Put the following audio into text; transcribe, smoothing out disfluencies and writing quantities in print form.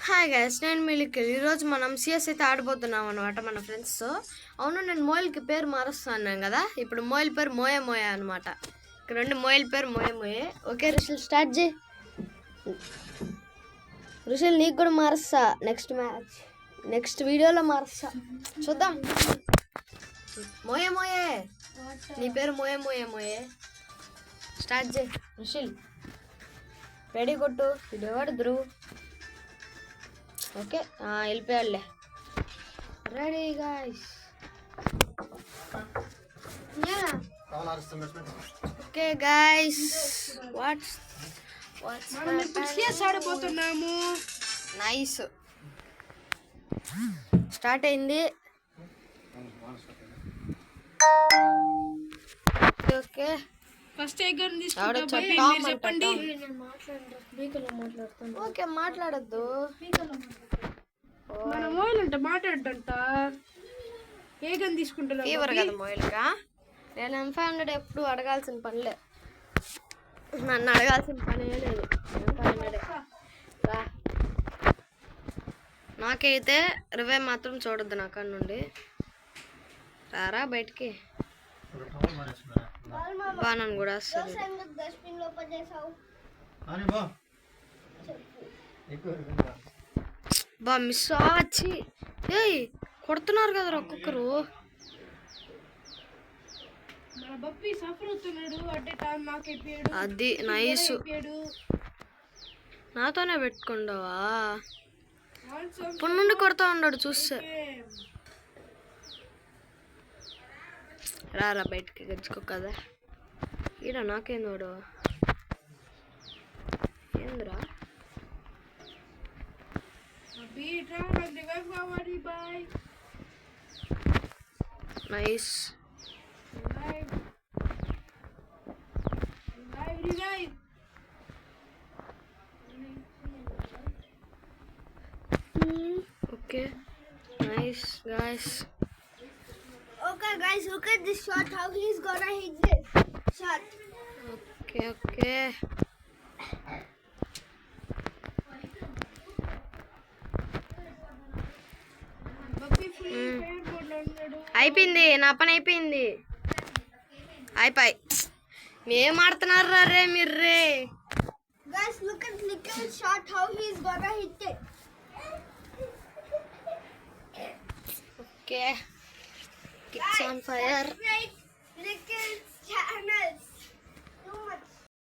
Hi guys, నేను మిలికిల్. ఈరోజు మనం సిఎస్ అయితే ఆడిపోతున్నాం అనమాట మన ఫ్రెండ్స్తో. అవును, నేను మోయిల్కి పేరు మారుస్తున్నాను కదా. ఇప్పుడు మోయిల్ పేరు మోయే మోయే అనమాట. ఇక్కడ నుండి మోయిల్ పేరు మోయే మోయే. ఓకే రిషిల్, స్టార్ట్ చేయి. రిషిల్, నీకు కూడా మారుస్తా. నెక్స్ట్ వీడియోలో మారుస్తా, చూద్దాం. మోయే మోయే, నీ పేరు మోయే మోయే మోయే. స్టార్ట్ చేయి రిషిల్. రెడీ కొట్టు. వీడియో వాడుదురు. ఓకే, వెళ్ళిపోయాడులే. Ready guys. ఓకే గాయ్స్, వాట్స్ ఆడిపోతున్నాము. నైస్, స్టార్ట్ అయింది. ఓకే, ఫస్ట్ ఎగ్గర్ చెప్పండి. ఓకే, మాట్లాడద్దు. మన మోయిల్ అంట మాట్లాడంట. ఏ గన్ తీసుకుంటున్నా ఫీవర్ కదా మోయిల్గా. నేను M500 ఎప్పుడు అడగాల్సిన పనిలే, నన్ను అడగాల్సిన పనే లేదు. M500 రా. నాకైతే రివైవ్ మాత్రం చూడొద్దు నా కాడ నుండి. రారా బయటికి. బాణం కూడా వస్తుంది. బా మిస్ వచ్చి ఏయ్ కొడుతున్నారు కదా ఒక్కొక్కరు. అది నైస్. నాతోనే పెట్టుకుంటావా? ఇప్పుడు నుండి కొడతా ఉన్నాడు చూస్తే. రారా బయటికి, గెలుచుకో కదా. ఈడ నాకేందోడు ఏంద్రా. Nice. Okay, nice guys. Okay guys, look at this shot, how he's gonna hit this shot. Okay. అయిపోయింది, నా పని అయిపోయింది. అయిపోయి మేము ఆడుతున్నారు రే మీర్రే. Guys, look at little shot, how he's gonna hit it. Okay, it's on fire. Little channels.